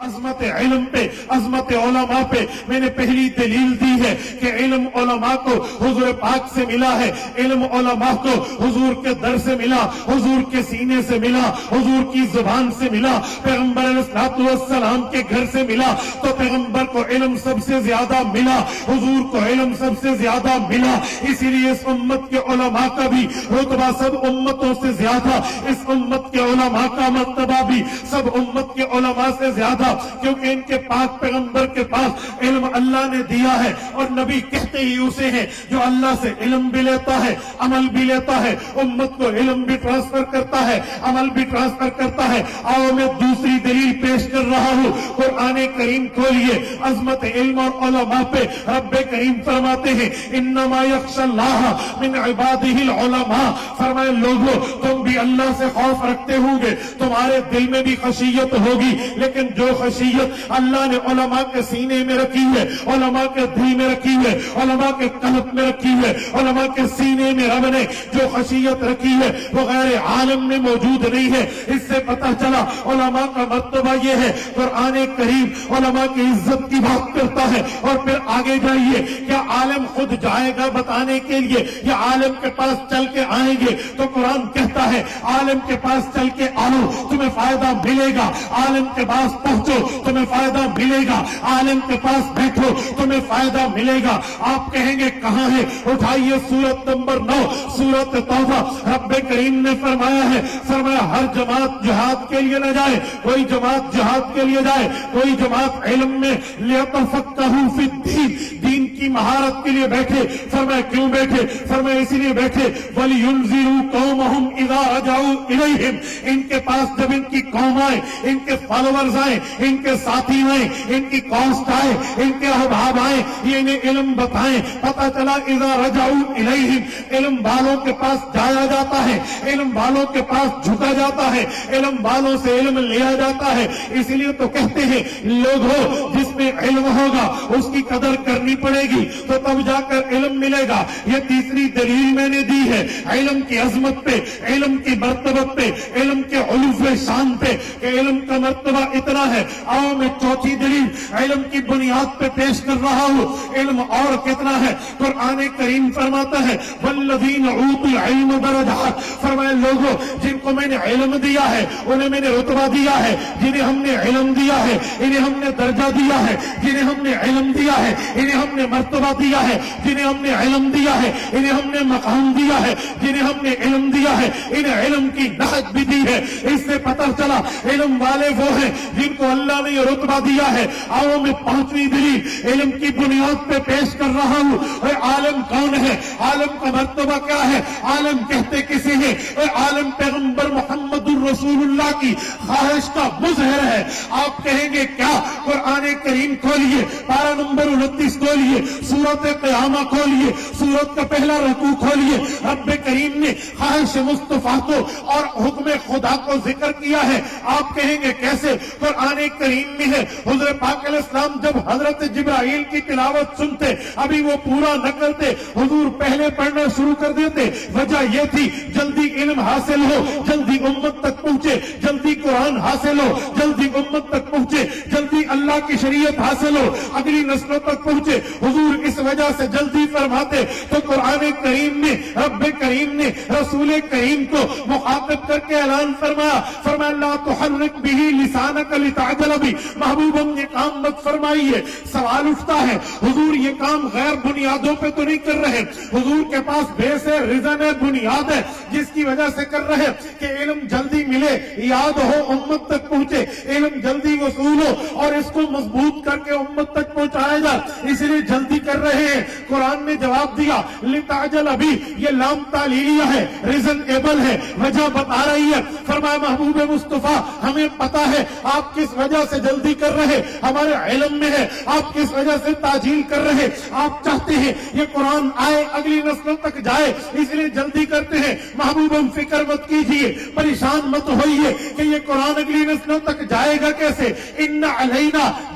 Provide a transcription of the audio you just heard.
عظمت علم پہ، عظمت علماء پہ میں نے پہلی دلیل دی ہے کہ علم علماء کو حضور پاک سے ملا ہے، علم علماء کو حضور کے در سے ملا، حضور کے سینے سے ملا، حضور کی زبان سے ملا، پیغمبر علیہ السلام کے گھر سے ملا۔ تو پیغمبر کو علم سب سے زیادہ ملا، حضور کو علم سب سے زیادہ ملا، اسی لیے اس امت کے علماء کا بھی رتبہ سب امتوں سے زیادہ، اس امت کے علماء کا مرتبہ بھی سب امت کے علماء سے زیادہ، کیونکہ ان کے پاک پیغمبر کے پاس علم اللہ نے دیا ہے، اور نبی کہتے ہی اسے ہیں جو اللہ سے علم بھی لیتا ہے، عمل بھی لیتا ہے، امت کو علم بھی ٹرانسفر کرتا ہے، عمل بھی ٹرانسفر کرتا ہے۔ آؤ میں دوسری دلیل پیش کر رہا ہوں، قرآن کریم کھولیے، عظمت علم اور علماء پہ رب کریم فرماتے ہیں انما یخشی اللہ من عبادہ العلماء، فرمائے لوگوں تم بھی اللہ سے خوف رکھتے ہوں گے، تمہارے دل میں بھی خشیت ہوگی، لیکن جو خشیت اللہ نے علماء کے سینے میں رکھی ہے، علماء کے دل میں رکھی ہے، علماء کے قلب میں رکھی ہے، علماء کے سینے میں رب نے جو خشیت رکھی ہے وہ غیر عالم میں موجود نہیں ہے۔ اس سے پتہ چلا علماء کا مرتبہ یہ ہے۔ قرآن کریم علماء کی عزت کی بات کرتا ہے، اور پھر آگے جائیے، کیا عالم خود جائے گا بتانے کے لیے یا عالم کے پاس چل کے آئیں گے؟ تو قرآن کہتا ہے عالم کے پاس چل کے آؤ تمہیں فائدہ ملے گا، عالم کے پاس پہنچو تمہیں فائدہ ملے گا، عالم کے پاس بیٹھو تمہیں فائدہ ملے گا۔ آپ کہیں گے کہاں ہے؟ اٹھائیے سورت نمبر 9 سورت توبہ، رب کریم نے فرمایا ہے، فرمایا ہر جماعت جہاد کے لیے نہ جائے، کوئی جماعت جہاد کے لیے جائے، کوئی جماعت علم میں لیتفقہوا فی الدین، دین کی مہارت کے لیے بیٹھے۔ فرمایا کیوں بیٹھے؟ فرمایا اسی لیے بیٹھے وَلِيُنذِرُوا قَوْمَهُمْ إِذَا رَجَعُوا إِلَيْهِمْ، ان کے پاس جب ان کی قوم آئے، ان کے فالوورز آئے، ان کے ساتھی آئے، ان کی کاسٹ آئے، ان کے احباب آئے، یہ انہیں علم بتائیں۔ پتہ چلا اِذَا رَجَعُوا إِلَيْهِمْ، علم والوں کے پاس جایا جاتا ہے، علم والوں کے پاس جھکا جاتا ہے، علم والوں سے علم لیا جاتا ہے۔ اس لیے تو کہتے ہیں لوگ ہو جس میں علم ہوگا اس کی قدر کرنی پڑے گی تو تب جا کر علم ملے گا۔ یہ تیسری دلیل میں نے دی ہے علم کی عظمت پہ، علم کی مرتبت پہ، علم کے علو شان پہ کہ علم کا مرتبہ اتنا ہے۔ آؤ میں چوتھی دلیل علم کی بنیاد پہ پیش کر رہا ہوں، علم اور کتنا ہے۔ قرآن کریم فرماتا ہے والذین اوتوا العلم درجات، فرمائے لوگوں جن کو میں نے علم دیا ہے انہیں میں نے رتبہ دیا ہے، جنہیں ہم نے علم دیا ہے انہیں ہم نے درجہ دیا ہے، جنہیں ہم نے علم دیا ہے انہیں ہم نے مرتبہ دیا ہے، جنہیں ہم نے علم دیا ہے انہیں ہم نے مقام دیا ہے، جنہیں ہم نے علم دیا ہے انہیں علم کی نہج بھی دی ہے۔ اس سے پتہ چلا علم والے وہ ہیں جن کو اللہ نے یہ رتبہ دیا ہے۔ آؤ میں پانچویں دلیل علم کی بنیاد پہ پیش کر رہا ہوں۔ اے عالم کون ہے؟ عالم کا مرتبہ کیا ہے؟ عالم کہتے کسی ہیں؟ اے عالم پیغمبر محمد الرسول اللہ کی خواہش کا مظہر ہے۔ آپ کہیں گے کیا؟ قرآن کریم کھولیے، پارہ نمبر 29 کھولیے، سورت قیامہ کھولیے، سورت کا پہلا رکوع کھولیے۔ رب کریم نے خواہش مصطفیٰ کو اور حکم خدا کو ذکر کیا ہے۔ آپ کہیں گے کیسے؟ قرآن کریم میں ہے حضور پاک علیہ السلام جب حضرت جبرائیل کی تلاوت سنتے ابھی وہ پورا نہ کرتے، حضور پہلے پڑھنا شروع کر دیتے۔ وجہ یہ تھی جلدی علم حاصل ہو، جلدی امت تک پہنچے، جلدی قرآن حاصل ہو، جلدی امت تک پہنچے، جلدی اللہ کی شریعت حاصل ہو، اگلی نسلوں تک پہنچے۔ حضور اس وجہ سے جلدی فرماتے تو قرآن کریم میں رب کریم نے رسول کریم کو مخاطب کر کے اعلان فرمایا، فرمایا لا تحرک بہ لسانک لتعجل بہ، محبوب ہم یہ کام مت فرمائیے۔ سوال اٹھتا ہے حضور یہ کام غیر بنیادوں پہ تو نہیں کر رہے؟ حضور کے پاس بیس ہے، ریزن ہے، بنیاد ہے جس کی وجہ سے کر رہے کہ علم جلدی ملے، یاد ہو، امت تک پہنچے، علم جلدی وصول ہو اور اس کو مضبوط کر کے امت تک پہنچایا جائے، اس لیے جلدی کر رہے ہیں۔ قرآن نے جواب دیا لتعجل بہ، یہ لام تعلیلیہ ہے، ریزن ایبل ہے، وجہ بتا رہی ہے۔ فرمایا محبوب مصطفیٰ ہمیں پتا ہے آپ کس وجہ سے جلدی کر رہے، ہمارے علم میں ہے آپ کس وجہ سے تعجیل کر رہے۔ آپ چاہتے ہیں یہ قرآن آئے، اگلی نسلوں تک جائے، اس لیے جلدی کرتے ہیں۔ محبوب ہم فکر مت کیجئے، پریشان مت ہوئیے کہ یہ قرآن اگلی نسلوں تک جائے گا کیسے۔ ان علینا